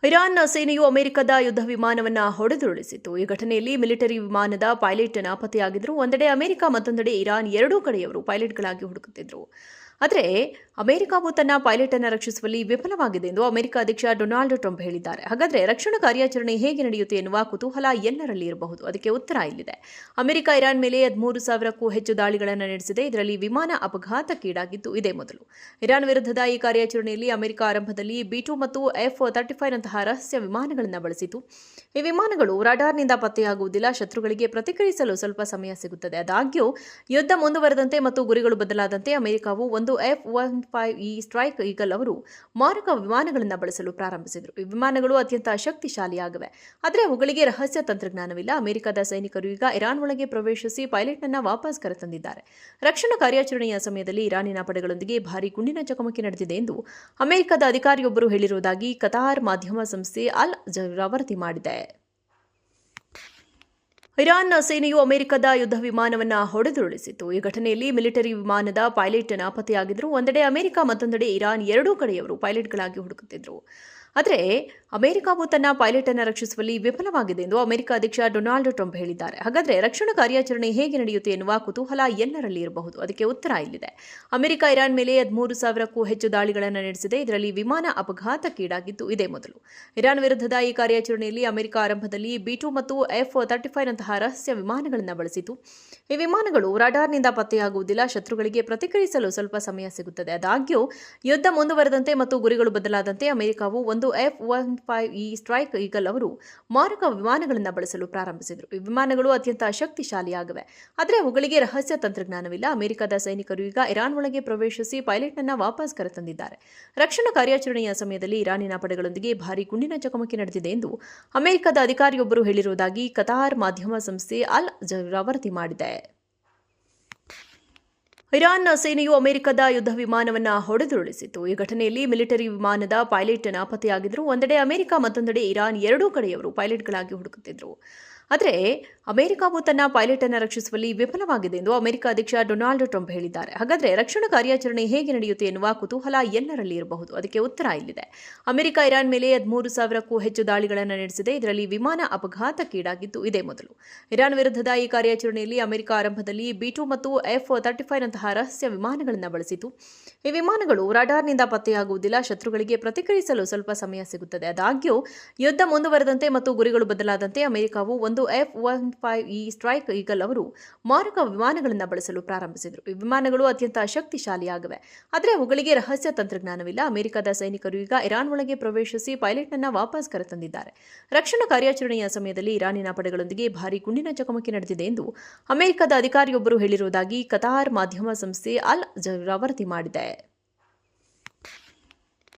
Iran ಸೇನೆಯು ಅಮೆರಿಕದ ಯುದ್ಧ ವಿಮಾನವನ್ನು ಹೊಡೆದುರುಳಿಸಿತು. ಈ ಘಟನೆಯಲ್ಲಿ ಮಿಲಿಟರಿ ವಿಮಾನದ ಪೈಲಟ್ ನಾಪತ್ತೆಯಾಗಿದ್ದರು. ಒಂದೆಡೆ ಅಮೆರಿಕ, ಮತ್ತೊಂದೆಡೆ ಇರಾನ್ ಎರಡೂ ಕಡೆಯವರು ಪೈಲಟ್ಗಳಾಗಿ ಹುಡುಕುತ್ತಿದ್ದರು. ಆದರೆ ಅಮೆರಿಕವು ತನ್ನ ಪೈಲಟ್ ಅನ್ನು ರಕ್ಷಿಸುವಲ್ಲಿ ವಿಫಲವಾಗಿದೆ ಎಂದು ಅಮೆರಿಕ ಅಧ್ಯಕ್ಷ ಡೊನಾಲ್ಡ್ ಟ್ರಂಪ್ ಹೇಳಿದ್ದಾರೆ. ಹಾಗಾದರೆ ರಕ್ಷಣಾ ಕಾರ್ಯಾಚರಣೆ ಹೇಗೆ ನಡೆಯುತ್ತೆ ಎನ್ನುವ ಕುತೂಹಲ ಎಲ್ಲರಲ್ಲಿ ಇರಬಹುದು. ಅದಕ್ಕೆ ಉತ್ತರ ಇಲ್ಲಿದೆ. ಅಮೆರಿಕ ಇರಾನ್ ಮೇಲೆ 13,000ಕ್ಕೂ ಹೆಚ್ಚು ದಾಳಿಗಳನ್ನು ನಡೆಸಿದೆ. ಇದರಲ್ಲಿ ವಿಮಾನ ಅಪಘಾತಕ್ಕೀಡಾಗಿದ್ದು ಇದೇ ಮೊದಲು. ಇರಾನ್ ವಿರುದ್ಧದ ಈ ಕಾರ್ಯಾಚರಣೆಯಲ್ಲಿ ಅಮೆರಿಕ ಆರಂಭದಲ್ಲಿ B-2 ಮತ್ತು F-35 ನಂತಹ ರಹಸ್ಯ ವಿಮಾನಗಳನ್ನು ಬಳಸಿತು. ಈ ವಿಮಾನಗಳು ರಾಡಾರ್ನಿಂದ ಪತ್ತೆಯಾಗುವುದಿಲ್ಲ. ಶತ್ರುಗಳಿಗೆ ಪ್ರತಿಕ್ರಿಯಿಸಲು ಸ್ವಲ್ಪ ಸಮಯ ಸಿಗುತ್ತದೆ. ಆದಾಗ್ಯೂ ಯುದ್ಧ ಮುಂದುವರೆದಂತೆ ಮತ್ತು ಗುರಿಗಳು ಬದಲಾದಂತೆ ಅಮೆರಿಕವು ಒಂದು F-15E ಸ್ಟ್ರೈಕ್ ಈಗಲ್ ಅವರು ಮಾರಕ ವಿಮಾನಗಳನ್ನು ಬಳಸಲು ಪ್ರಾರಂಭಿಸಿದರು. ಈ ವಿಮಾನಗಳು ಅತ್ಯಂತ ಶಕ್ತಿಶಾಲಿಯಾಗಿವೆ, ಆದರೆ ಅವುಗಳಿಗೆ ರಹಸ್ಯ ತಂತ್ರಜ್ಞಾನವಿಲ್ಲ. ಅಮೆರಿಕದ ಸೈನಿಕರು ಈಗ ಇರಾನ್ ಒಳಗೆ ಪ್ರವೇಶಿಸಿ ಪೈಲಟ್ನನ್ನು ವಾಪಸ್ ಕರೆತಂದಿದ್ದಾರೆ. ರಕ್ಷಣಾ ಕಾರ್ಯಾಚರಣೆಯ ಸಮಯದಲ್ಲಿ ಇರಾನಿನ ಪಡೆಗಳೊಂದಿಗೆ ಭಾರೀ ಗುಂಡಿನ ಚಕಮಕಿ ನಡೆದಿದೆ ಎಂದು ಅಮೆರಿಕದ ಅಧಿಕಾರಿಯೊಬ್ಬರು ಹೇಳಿರುವುದಾಗಿ ಕತಾರ್ ಮಾಧ್ಯಮ ಸಂಸ್ಥೆ ಅಲ್ ಜಜೀರಾ ವರದಿ ಮಾಡಿದೆ. ಇರಾನ್ ಸೇನೆಯು ಅಮೆರಿಕದ ಯುದ್ಧ ವಿಮಾನವನ್ನು ಹೊಡೆದುರುಳಿಸಿತು. ಈ ಘಟನೆಯಲ್ಲಿ ಮಿಲಿಟರಿ ವಿಮಾನದ ಪೈಲಟ್ ನಾಪತ್ತೆಯಾಗಿದ್ದರು. ಒಂದೆಡೆ ಅಮೆರಿಕ, ಮತ್ತೊಂದೆಡೆ ಇರಾನ್ ಎರಡೂ ಕಡೆಯವರು ಪೈಲಟ್ಗಳಾಗಿ ಹುಡುಕುತ್ತಿದ್ದರು. ಆದರೆ ಅಮೆರಿಕವು ತನ್ನ ಪೈಲಟ್ ಅನ್ನು ರಕ್ಷಿಸುವಲ್ಲಿ ವಿಫಲವಾಗಿದೆ ಎಂದು ಅಮೆರಿಕ ಅಧ್ಯಕ್ಷ ಡೊನಾಲ್ಡ್ ಟ್ರಂಪ್ ಹೇಳಿದ್ದಾರೆ. ಹಾಗಾದರೆ ರಕ್ಷಣಾ ಕಾರ್ಯಾಚರಣೆ ಹೇಗೆ ನಡೆಯುತ್ತೆ ಎನ್ನುವ ಕುತೂಹಲ ಎಲ್ಲರಲ್ಲಿ ಇರಬಹುದು. ಅದಕ್ಕೆ ಉತ್ತರ ಇಲ್ಲಿದೆ. ಅಮೆರಿಕ ಇರಾನ್ ಮೇಲೆ 13,000ಕ್ಕೂ ಹೆಚ್ಚು ದಾಳಿಗಳನ್ನು ನಡೆಸಿದೆ. ಇದರಲ್ಲಿ ವಿಮಾನ ಅಪಘಾತಕ್ಕೀಡಾಗಿದ್ದು ಇದೇ ಮೊದಲು. ಇರಾನ್ ವಿರುದ್ಧದ ಈ ಕಾರ್ಯಾಚರಣೆಯಲ್ಲಿ ಅಮೆರಿಕ ಆರಂಭದಲ್ಲಿ B-2 ಮತ್ತು F-35 ನಂತಹ ರಹಸ್ಯ ವಿಮಾನಗಳನ್ನು ಬಳಸಿತು. ಈ ವಿಮಾನಗಳು ರಾಡಾರ್ನಿಂದ ಪತ್ತೆಯಾಗುವುದಿಲ್ಲ. ಶತ್ರುಗಳಿಗೆ ಪ್ರತಿಕ್ರಿಯಿಸಲು ಸ್ವಲ್ಪ ಸಮಯ ಸಿಗುತ್ತದೆ. ಆದಾಗ್ಯೂ ಯುದ್ಧ ಮುಂದುವರೆದಂತೆ ಮತ್ತು ಗುರಿಗಳು ಬದಲಾದಂತೆ ಅಮೆರಿಕವು ಒಂದು F-15E ಸ್ಟ್ರೈಕ್ ಈಗಲ್ ಅವರು ಮಾರಕ ವಿಮಾನಗಳನ್ನು ಬಳಸಲು ಪ್ರಾರಂಭಿಸಿದರು. ಈ ವಿಮಾನಗಳು ಅತ್ಯಂತ ಶಕ್ತಿಶಾಲಿಯಾಗಿವೆ, ಆದರೆ ಅವುಗಳಿಗೆ ರಹಸ್ಯ ತಂತ್ರಜ್ಞಾನವಿಲ್ಲ. ಅಮೆರಿಕದ ಸೈನಿಕರು ಈಗ ಇರಾನ್ ಒಳಗೆ ಪ್ರವೇಶಿಸಿ ಪೈಲಟ್ನನ್ನು ವಾಪಸ್ ಕರೆತಂದಿದ್ದಾರೆ. ರಕ್ಷಣಾ ಕಾರ್ಯಾಚರಣೆಯ ಸಮಯದಲ್ಲಿ ಇರಾನಿನ ಪಡೆಗಳೊಂದಿಗೆ ಭಾರೀ ಗುಂಡಿನ ಚಕಮಕಿ ನಡೆದಿದೆ ಎಂದು ಅಮೆರಿಕದ ಅಧಿಕಾರಿಯೊಬ್ಬರು ಹೇಳಿರುವುದಾಗಿ ಕತಾರ್ ಮಾಧ್ಯಮ ಸಂಸ್ಥೆ ಅಲ್ ಜಜೀರಾ ವರದಿ ಮಾಡಿದೆ. ಇರಾನ್ ಸೇನೆಯು ಅಮೆರಿಕದ ಯುದ್ಧ ವಿಮಾನವನ್ನು ಹೊಡೆದುರುಳಿಸಿತು. ಈ ಘಟನೆಯಲ್ಲಿ ಮಿಲಿಟರಿ ವಿಮಾನದ ಪೈಲಟ್ ನಾಪತ್ತೆಯಾಗಿದ್ದರು. ಒಂದೆಡೆ ಅಮೆರಿಕ, ಮತ್ತೊಂದೆಡೆ ಇರಾನ್ ಎರಡೂ ಕಡೆಯವರು ಪೈಲಟ್ಗಳಾಗಿ ಹುಡುಕುತ್ತಿದ್ದರು. ಆದರೆ ಅಮೆರಿಕವು ತನ್ನ ಪೈಲಟ್ ಅನ್ನು ರಕ್ಷಿಸುವಲ್ಲಿ ವಿಫಲವಾಗಿದೆ ಎಂದು ಅಮೆರಿಕ ಅಧ್ಯಕ್ಷ ಡೊನಾಲ್ಡ್ ಟ್ರಂಪ್ ಹೇಳಿದ್ದಾರೆ. ಹಾಗಾದರೆ ರಕ್ಷಣಾ ಕಾರ್ಯಾಚರಣೆ ಹೇಗೆ ನಡೆಯುತ್ತೆ ಎನ್ನುವ ಕುತೂಹಲ ಎಲ್ಲರಲ್ಲಿ ಇರಬಹುದು. ಅದಕ್ಕೆ ಉತ್ತರ ಇಲ್ಲಿದೆ. ಅಮೆರಿಕ ಇರಾನ್ ಮೇಲೆ 13,000ಕ್ಕೂ ಹೆಚ್ಚು ದಾಳಿಗಳನ್ನು ನಡೆಸಿದೆ. ಇದರಲ್ಲಿ ವಿಮಾನ ಅಪಘಾತಕ್ಕೀಡಾಗಿದ್ದು ಇದೇ ಮೊದಲು. ಇರಾನ್ ವಿರುದ್ಧದ ಈ ಕಾರ್ಯಾಚರಣೆಯಲ್ಲಿ ಅಮೆರಿಕ ಆರಂಭದಲ್ಲಿ B-2 ಮತ್ತು F-35 ನಂತಹ ರಹಸ್ಯ ವಿಮಾನಗಳನ್ನು ಬಳಸಿತು. ಈ ವಿಮಾನಗಳು ರಾಡಾರ್ನಿಂದ ಪತ್ತೆಯಾಗುವುದಿಲ್ಲ. ಶತ್ರುಗಳಿಗೆ ಪ್ರತಿಕ್ರಿಯಿಸಲು ಸ್ವಲ್ಪ ಸಮಯ ಸಿಗುತ್ತದೆ. ಆದಾಗ್ಯೂ ಯುದ್ಧ ಮುಂದುವರೆದಂತೆ ಮತ್ತು ಗುರಿಗಳು ಬದಲಾದಂತೆ ಅಮೆರಿಕವು ಒಂದು F-15E ಸ್ಟ್ರೈಕ್ ಈಗಲ್ ಅವರು ಮಾರಕ ವಿಮಾನಗಳನ್ನು ಬಳಸಲು ಪ್ರಾರಂಭಿಸಿದರು. ಈ ವಿಮಾನಗಳು ಅತ್ಯಂತ ಶಕ್ತಿಶಾಲಿಯಾಗಿವೆ, ಆದರೆ ಅವುಗಳಿಗೆ ರಹಸ್ಯ ತಂತ್ರಜ್ಞಾನವಿಲ್ಲ. ಅಮೆರಿಕದ ಸೈನಿಕರು ಈಗ ಇರಾನ್ ಒಳಗೆ ಪ್ರವೇಶಿಸಿ ಪೈಲಟ್ನನ್ನು ವಾಪಸ್ ಕರೆತಂದಿದ್ದಾರೆ. ರಕ್ಷಣಾ ಕಾರ್ಯಾಚರಣೆಯ ಸಮಯದಲ್ಲಿ ಇರಾನಿನ ಪಡೆಗಳೊಂದಿಗೆ ಭಾರೀ ಗುಂಡಿನ ಚಕಮಕಿ ನಡೆದಿದೆ ಎಂದು ಅಮೆರಿಕದ ಅಧಿಕಾರಿಯೊಬ್ಬರು ಹೇಳಿರುವುದಾಗಿ ಕತಾರ್ ಮಾಧ್ಯಮ ಸಂಸ್ಥೆ ಅಲ್ ಜಜೀರಾ ವರದಿ ಮಾಡಿದೆ.